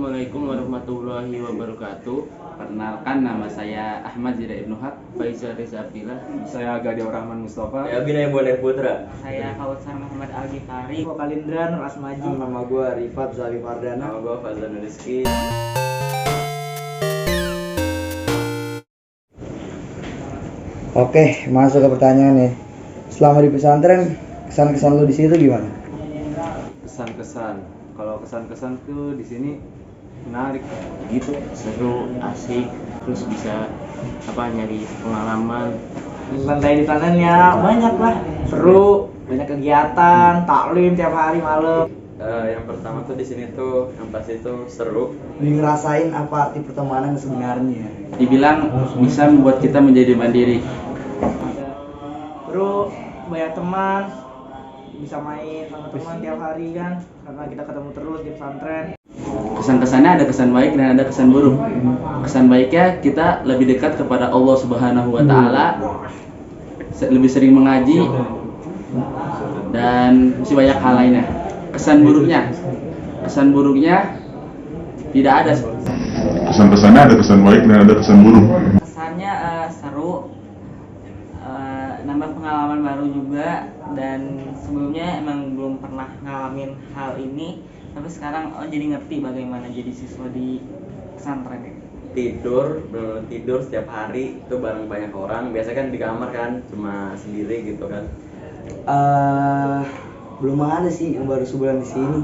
Assalamualaikum warahmatullahi wabarakatuh. Perkenalkan, nama saya Ahmad Zira Ibnu Haq, Faisal Reza Abdillah. Saya Gadi Rahman Mustafa. Saya Binaya Bondan Putra. Saya Kautsar Muhammad Al-Ghifari. Gua Kalindra Nur Asmaji. Nama gue Rifat Zali Fardana. Nama gue Fazlan Rizky. Oke, masuk ke pertanyaan nih. Selama di pesantren, kesan-kesan lu di situ gimana? Kesan-kesan. Kalau kesan-kesan tuh di sini menarik. Gitu, seru, asik, terus bisa nyari pengalaman. Santai di sananya banyak lah, seru, banyak kegiatan, taklim tiap hari malam. Yang pertama tuh di sini tuh yang pasti tuh seru. Ngerasain apa arti pertemanan sebenarnya? Dibilang bisa membuat kita menjadi mandiri. Seru, banyak teman, bisa main sama teman tiap hari kan, karena kita ketemu terus di pesantren. Kesan-kesannya ada kesan baik dan ada kesan buruk. Kesan baiknya kita lebih dekat kepada Allah Subhanahu wa taala, lebih sering mengaji, dan masih banyak hal lainnya. Kesan buruknya tidak ada. Kesan-kesannya ada kesan baik dan ada kesan buruk. Kesannya seru, nambah pengalaman baru juga, dan sebelumnya emang belum pernah ngalamin hal ini, tapi sekarang jadi ngerti bagaimana jadi siswa di pesantren ini. Tidur setiap hari itu bareng banyak orang. Biasanya kan di kamar kan cuma sendiri gitu kan. Belum ada sih, baru sebulan di sini.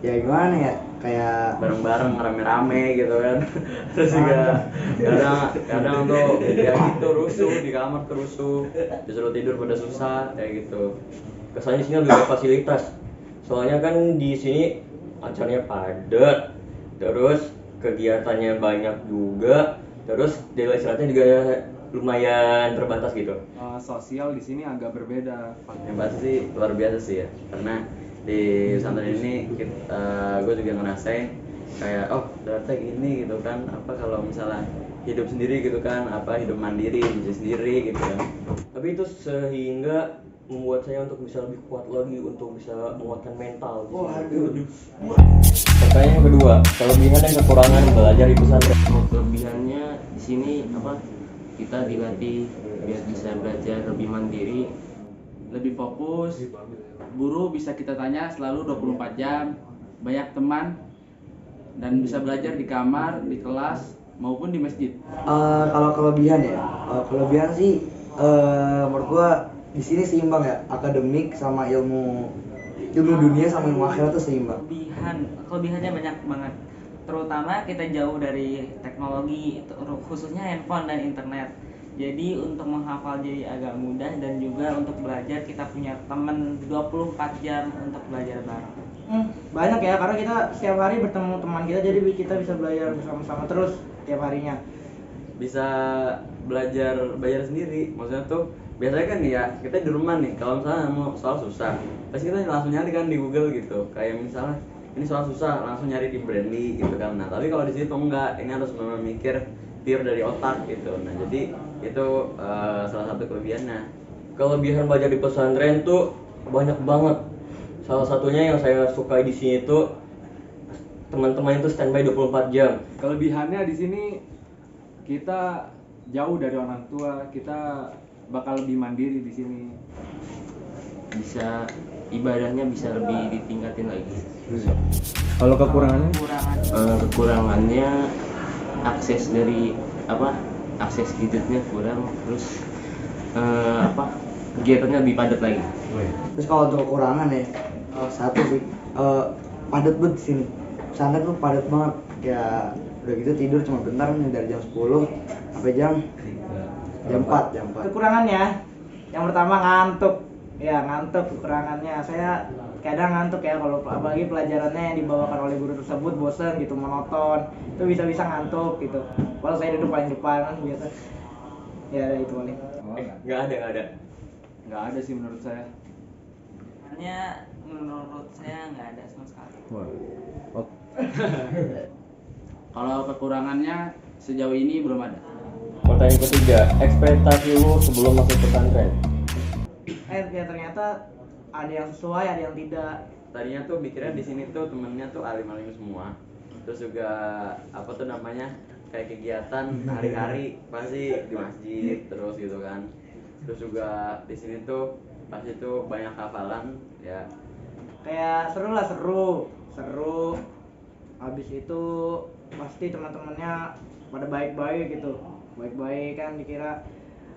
Ya gimana ya? Kayak Bareng-bareng rame-rame gitu kan. Terus juga kadang tuh ya gitu rusuh di kamar, tuh rusuh, disuruh tidur pada susah kayak gitu. Kesannya di sini lebih banyak fasilitas. Soalnya kan di sini acaranya padat, terus kegiatannya banyak juga, terus daily istirahatnya juga lumayan terbatas gitu. Sosial di sini agak berbeda. Yang pasti luar biasa sih ya, karena di pesantren ini gue juga ngerasain kayak ternyata gini gitu kan, apa kalau misalnya hidup sendiri gitu kan, hidup mandiri bisa sendiri gitu kan. Tapi itu sehingga membuat saya untuk bisa lebih kuat lagi, untuk bisa menguatkan mental. Pertanyaan yang kedua, kelebihan dan kekurangan belajar di pesantren. Kelebihannya di sini kita dilatih biar bisa belajar lebih mandiri, lebih fokus. Guru bisa kita tanya selalu 24 jam, banyak teman, dan bisa belajar di kamar, di kelas, maupun di masjid. kalau kelebihan ya, kelebihan sih menurut gua di sini seimbang ya, akademik sama ilmu dunia sama ilmu akhirat tuh seimbang. Kelebihannya banyak banget, terutama kita jauh dari teknologi, khususnya handphone dan internet. Jadi untuk menghafal jadi agak mudah, dan juga untuk belajar kita punya teman 24 jam untuk belajar bareng. Banyak ya, karena kita setiap hari bertemu teman kita, jadi kita bisa belajar bersama-sama terus tiap harinya. Bisa belajar sendiri, maksudnya tuh biasanya kan ya kita di rumah nih, kalau misalnya mau soal susah pasti kita langsung nyari kan di Google gitu, kayak misalnya ini soal susah langsung nyari di Brandly gitu kan. Nah tapi kalau di situ enggak, ini harus benar-benar mikir pure dari otak gitu. Nah jadi itu salah satu kelebihannya. Kelebihan belajar di pesantren tuh banyak banget. Salah satunya yang saya suka di sini tuh teman-teman itu standby 24 jam. Kelebihannya di sini kita jauh dari orang tua, kita bakal lebih mandiri di sini. Bisa ibadahnya bisa lebih ditingkatin lagi. Kalau kekurangannya? Kekurangannya akses dari akses gadgetnya kurang, terus kegiatannya lebih padat lagi. Terus kalau untuk kekurangan ya, satu sih padat banget di sini. Pesantren tuh padat banget. Ya udah gitu tidur cuma bentar nih, dari jam 10 sampai jam 4. Kekurangannya, yang pertama ngantuk. Ya ngantuk kekurangannya. Saya kadang ngantuk ya, kalau apalagi pelajarannya yang dibawakan oleh guru tersebut bosan gitu, monoton, itu bisa ngantuk gitu. Kalau saya duduk paling depan kan biasa. Ya itu paling. Nggak ada sih menurut saya. Menurut saya nggak ada sama sekali. Kalau kekurangannya sejauh ini belum ada. Pertanyaan ketiga, ekspektasi lu sebelum masuk pesantren. Ya ternyata ada yang sesuai, ada yang tidak. Tadinya tuh mikirnya di sini tuh temennya tuh alim-alim semua. terus juga apa tuh namanya kayak kegiatan hari-hari pasti di masjid terus gitu kan. Terus juga di sini tuh pasti tuh banyak hafalan ya. Kayak seru lah, seru. Habis itu pasti teman-temannya pada baik-baik gitu, baik-baik kan dikira.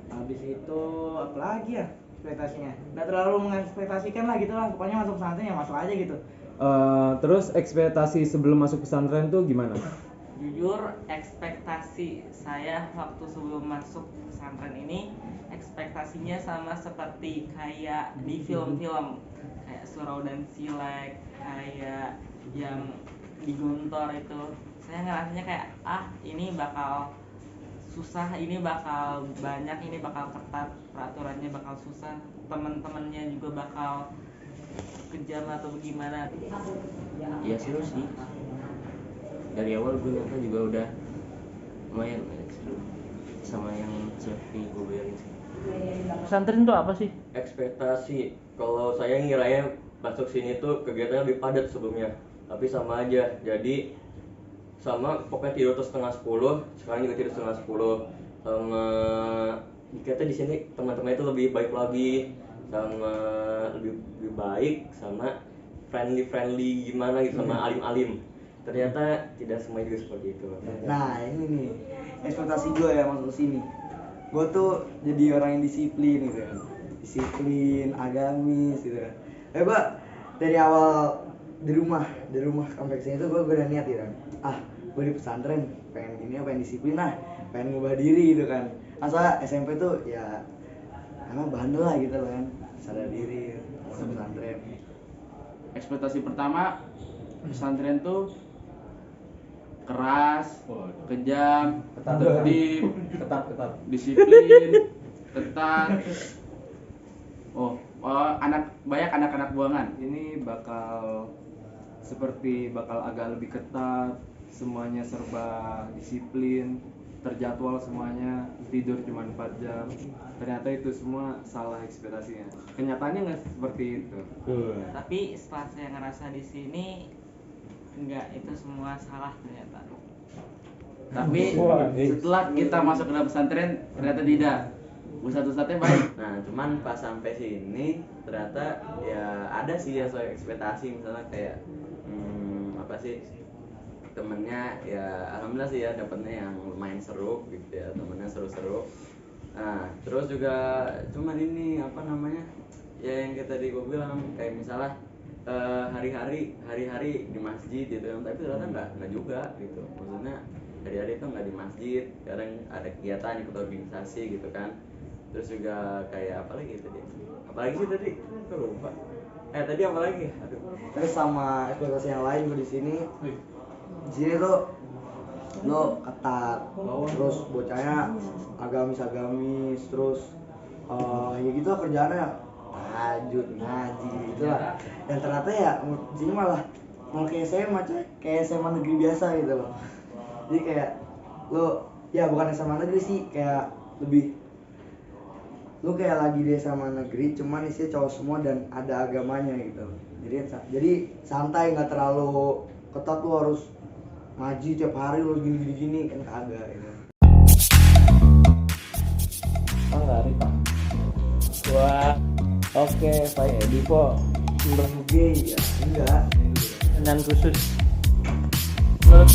Habis itu apa lagi ya ekspektasinya? Nggak terlalu mengekspektasikan lah gitu lah, pokoknya masuk pesantren ya masuk aja gitu. Terus ekspektasi sebelum masuk pesantren tuh gimana? Jujur ekspektasi saya waktu sebelum masuk pesantren ini ekspektasinya sama seperti kayak di film-film kayak Surau dan Silek, kayak yang di Guntur itu. Saya ngerasanya kayak ini bakal susah, ini bakal banyak, ini bakal ketat, peraturannya bakal susah, teman-temannya juga bakal kejam atau bagaimana. Ya seru sih, dari awal gue nyangka juga udah lumayan seru sama yang seperti gue bayangin sih. Pesantren itu apa sih? Ekspektasi kalau saya ngiranya masuk sini tuh kegiatannya lebih padat sebelumnya, tapi sama aja. Jadi sama pokoknya tidur tuh setengah 10, sekarang juga tidur setengah 10. Sama dikata di sini teman-teman itu lebih baik lagi, sama lebih baik, sama friendly gimana gitu, sama alim-alim. Ternyata tidak semuanya juga seperti itu. Nah ini nih ekspektasi gue ya masuk sini. Gue tuh jadi orang yang disiplin gitu kan, disiplin, agamis gitu kan. Gue dari awal di rumah sampai kesini tuh gue udah niat gitu kan. Gue di pesantren pengen disiplin lah, pengen ngubah diri gitu kan. Masa SMP tuh ya emang bandel lah gitu kan, sadar diri masuk pesantren. Ekspektasi pertama pesantren tuh keras, kejam, tertib, Ketat. disiplin, ketat. Banyak anak-anak buangan. Ini bakal agak lebih ketat, semuanya serba disiplin, terjadwal semuanya, tidur cuma 4 jam. Ternyata itu semua salah ekspektasinya. Kenyataannya nggak seperti itu. Tapi setelah saya ngerasa di sini enggak, itu semua salah ternyata. Tapi setelah kita masuk ke dalam pesantren ternyata tidak. Ustadz-ustadznya baik. Nah, cuman pas sampai sini ternyata ya ada sih yang sesuai ekspektasi, misalnya kayak apa sih temennya ya alhamdulillah sih ya dapetnya yang lumayan seru gitu ya, temennya seru-seru. Nah, terus juga cuman ini apa namanya ya yang kita tadi gue bilang kayak misalnya hari-hari di masjid gitu kan, tapi ternyata nggak juga gitu. Maksudnya hari-hari itu nggak di masjid, kadang ada kegiatan ikut organisasi gitu kan. Terus juga kayak apa lagi tadi? Apalagi sih tadi? Gue lupa. Tadi apa lagi? Aduh. Terus sama ekspektasi yang lain gue di sini tuh lo ketat, terus bocahnya agamis, terus ya gitu lah kerjaannya tahajud, ngaji gitu lah. Dan ternyata ya di sini malah kayak SMA coy, kayak SMA negeri biasa gitu loh. Jadi kayak lo ya bukan SMA negeri sih, kayak lebih lu kayak lagi di SMA negeri cuman isinya cowok semua dan ada agamanya gitu. Jadi santai, nggak terlalu ketat lu harus ngaji tiap hari lu gini kan kagak gitu. Enggak Rita. Wah. Oke, baik Dipo. Gay ya enggak. Dan khusus menurut